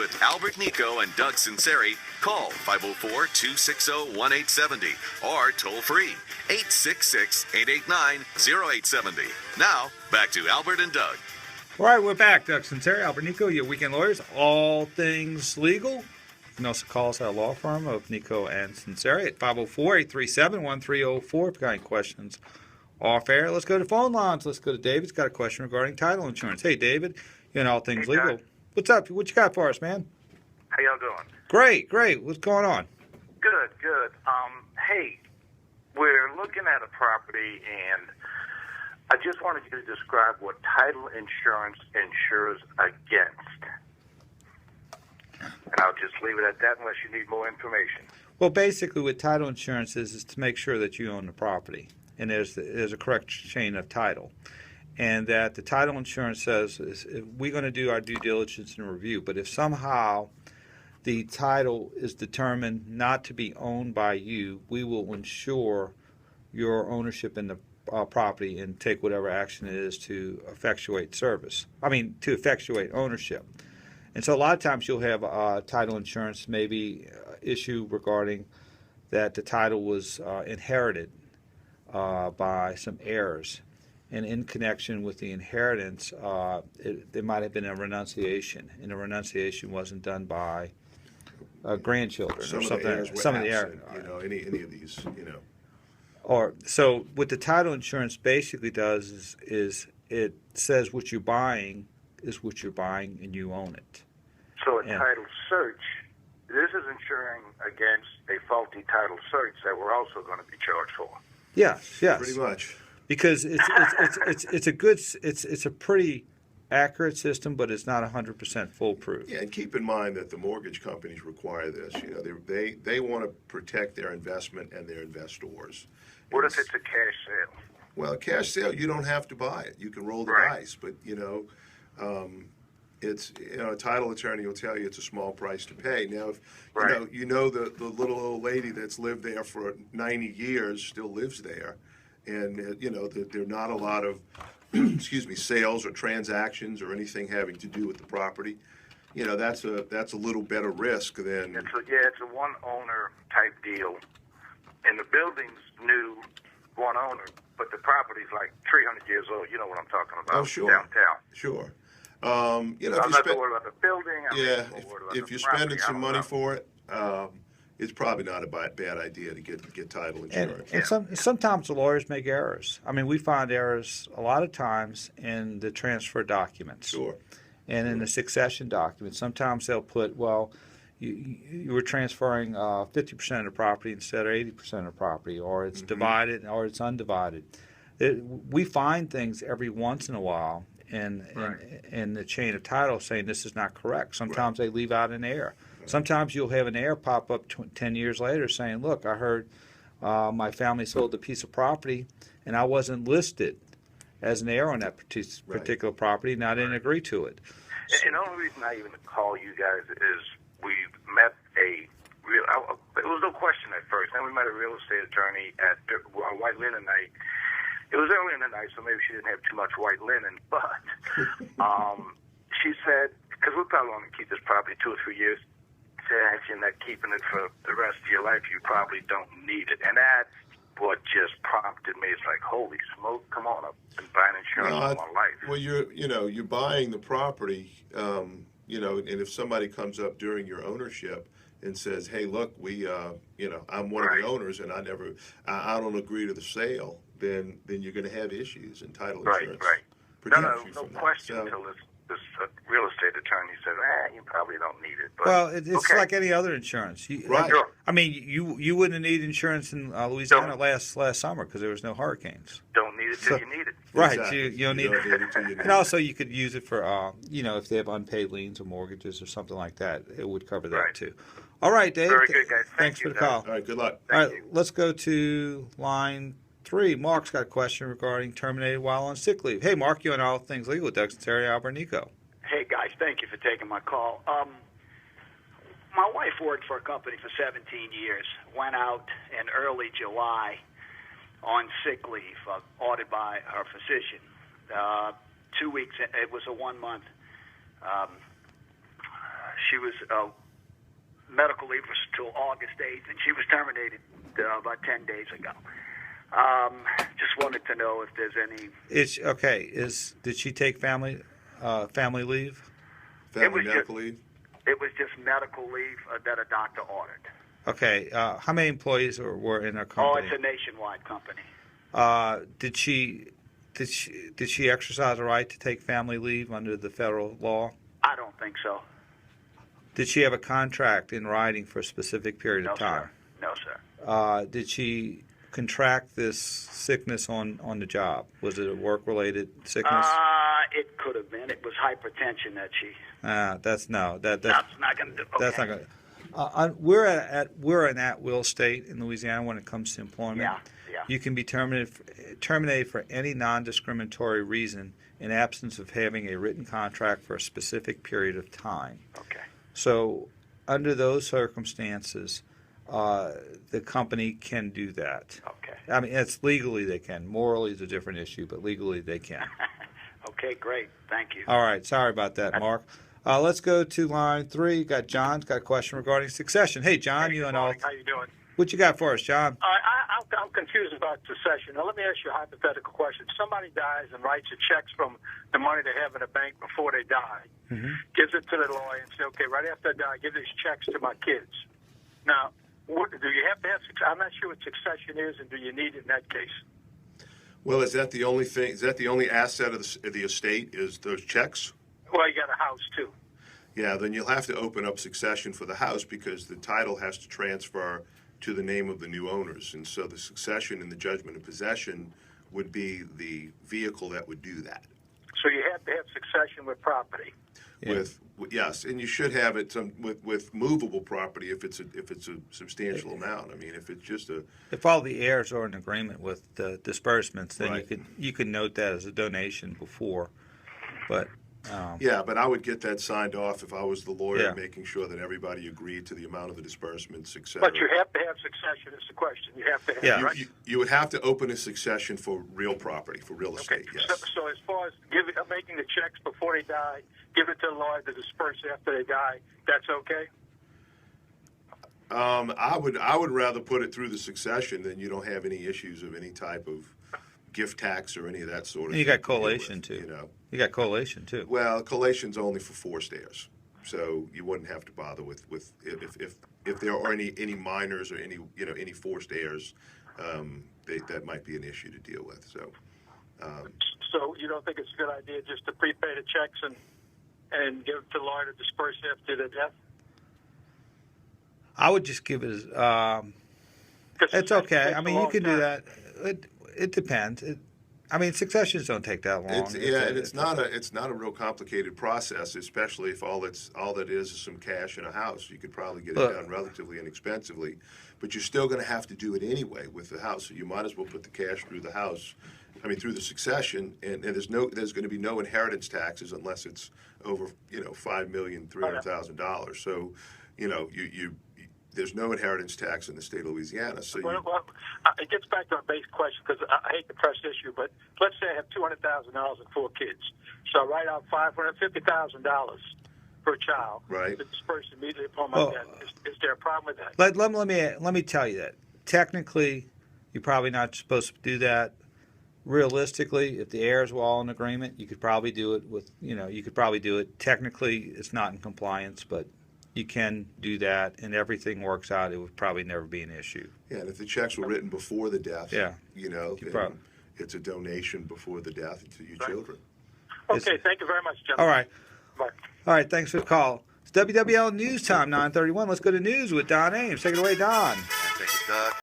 with Albert Nico and Doug Sunseri, call 504-260-1870 or toll free 866-889-0870. Now, back to Albert and Doug. All right, we're back. Doug Sunseri, Albert Nico, your weekend lawyers, all things legal. You can also call us at our law firm of Nico and Sunseri at 504-837-1304 if you've got any questions off air. Let's go to phone lines. Let's go to David. He's got a question regarding title insurance. Hey, David, you're in all things legal. Doug. What's up? What you got for us, man? How y'all doing? Great. What's going on? Good. Hey, we're looking at a property, and I just wanted you to describe what title insurance insures against. And I'll just leave it at that unless you need more information. Well, basically what title insurance is to make sure that you own the property and there's a correct chain of title. And that the title insurance says we're going to do our due diligence and review, but if somehow the title is determined not to be owned by you, we will insure your ownership in the property and take whatever action it is to effectuate ownership. And so a lot of times you'll have title insurance maybe issue regarding that the title was inherited by some heirs. And in connection with the inheritance, there might have been a renunciation, and the renunciation wasn't done by grandchildren or something. Some of the heirs, any of these, Or so what the title insurance basically does is it says what you're buying is what you're buying and you own it. So a title search, this is insuring against a faulty title search that we're also going to be charged for. Yes. Pretty much. Because it's a pretty accurate system, but it's not 100% foolproof. Yeah, and keep in mind that the mortgage companies require this. They want to protect their investment and their investors. What if it's a cash sale? Well, a cash sale, you don't have to buy it. You can roll the dice, but it's a title attorney will tell you it's a small price to pay. Now, if the little old lady that's lived there for 90 years still lives there, and there are not a lot of sales or transactions or anything having to do with the property. That's a little better risk than. It's a one owner type deal, and the building's new, one owner, but the property's like 300 years old. You know what I'm talking about? Oh, sure. Downtown. Sure. I'm not worried about the building. If you're spending some money for it, it's probably not a bad idea to get title insurance. And sometimes the lawyers make errors. I mean, we find errors a lot of times in the transfer documents. Sure. And in the succession documents. Sometimes they'll put, you were transferring 50% of the property instead of 80% of the property, or it's divided or it's undivided. We find things every once in a while in the chain of title saying this is not correct. Sometimes they leave out an error. Sometimes you'll have an heir pop up 10 years later saying, look, I heard my family sold a piece of property and I wasn't listed as an heir on that particular property and I didn't agree to it. And the only reason I even call you guys is we met it was no question at first. Then we met a real estate attorney at White Linen Night. It was early in the night, so maybe she didn't have too much white linen, but she said, because we're probably going to keep this property 2 or 3 years, said you're not keeping it for the rest of your life, you probably don't need it. And that's what just prompted me. It's like, holy smoke, come on, I've been buying insurance all my life. Well, you're buying the property, and if somebody comes up during your ownership and says, hey, look, I'm one of the owners and I don't agree to the sale, then you're going to have issues in title insurance. Right. No question until this real estate attorney said, you probably don't need it. But, well, it's like any other insurance. Sure. I mean, you wouldn't need insurance in Louisiana last summer because there was no hurricanes. Don't need it till you need it. Right. Exactly. You don't need it. And also you could use it for, if they have unpaid liens or mortgages or something like that, it would cover that too. All right, Dave. Very good, guys. Thanks for the call. All right, good luck. All right, let's go to line 3. Mark's got a question regarding terminated while on sick leave. Hey, Mark, you on All Things Legal with Doug Sunseri, Albert Nico. Hey, guys, thank you for taking my call. My wife worked for a company for 17 years, went out in early July on sick leave, ordered by her physician. 2 weeks, it was a 1 month. she was medical leave was till August 8th, and she was terminated about 10 days ago. Just wanted to know if there's any. It's okay. Did she take family leave? Family medical leave? It was just medical leave that a doctor ordered. Okay. How many employees were in her company? Oh, it's a nationwide company. Did she exercise a right to take family leave under the federal law? I don't think so. Did she have a contract in writing for a specific period of time? No, sir. Did she contract this sickness on the job? Was it a work-related sickness? It could have been. It was hypertension that she. That's not going to do. Okay. That's not going to. We're an at-will state in Louisiana when it comes to employment. Yeah. You can be terminated for any non-discriminatory reason in absence of having a written contract for a specific period of time. Okay. So, under those circumstances, the company can do that. Okay. I mean, it's legally they can. Morally is a different issue, but legally they can. Okay, great. Thank you. All right. Sorry about that, Mark. Let's go to line 3. Got John's got a question regarding succession. Hey, John, Hey, you good and all. morning. How you doing? What you got for us, John? I'm confused about succession. Now, let me ask you a hypothetical question. Somebody dies and writes you checks from the money they have in the bank before they die, gives it to the lawyer and says, okay, right after I die, give these checks to my kids. Now, do you have to have succession? I'm not sure what succession is, and do you need it in that case? Well, is that the only thing? Is that the only asset of the estate? Is those checks? Well, you got a house, too. Yeah, then you'll have to open up succession for the house because the title has to transfer to the name of the new owners. And so the succession and the judgment of possession would be the vehicle that would do that. So you have to have succession with property. Yeah. Yes, and you should have it with movable property if it's a substantial amount. I mean, if it's just If all the heirs are in agreement with the disbursements, then Right. you could note that as a donation before. But yeah, but I would get that signed off if I was the lawyer, Yeah. making sure that everybody agreed to the amount of the disbursements, et cetera. But you have to have succession is the question. You have to have Yeah. right? You would have to open a succession for real property, for real Okay. estate, yes. So as far as making the checks before they die, give it to the lawyer to disperse after they die, that's okay? I would rather put it through the succession, then you don't have any issues of any type of gift tax or any of that sort of and you thing got to deal collation with, too. You know. You got collation too. Well, collation's only for forced heirs, so you wouldn't have to bother with if there are any minors or any forced heirs, that might be an issue to deal with. So. So you don't think it's a good idea just to prepay the checks and give it to the lawyer to disperse after the death? I would just give it as. 'Cause It's it okay. takes I a mean, you long can do time. that. It depends. I mean, successions don't take that long. It's not a real complicated process, especially if all that is some cash in a house. You could probably get it done relatively inexpensively, but you're still going to have to do it anyway with the house. So you might as well put the cash through the house. I mean, through the succession, and there's going to be no inheritance taxes unless it's over $5,300,000. So, there's no inheritance tax in the state of Louisiana. So Well, it gets back to our basic question because I hate to press the issue, but let's say I have $200,000 and 4 kids. So I write out $550,000 per child Right. to disperse immediately upon my death. Is there a problem with that? Let me tell you that technically, you're probably not supposed to do that. Realistically, if the heirs were all in agreement, you could probably do it with. You could probably do it. Technically, it's not in compliance, but you can do that, and everything works out. It would probably never be an issue. Yeah, and if the checks were written before the death, Yeah. then it's a donation before the death to your children. Okay, thank you very much, gentlemen. All right. Bye. All right, thanks for the call. It's WWL News Time, 9:31. Let's go to news with Don Ames. Take it away, Don. Thank you, Doug.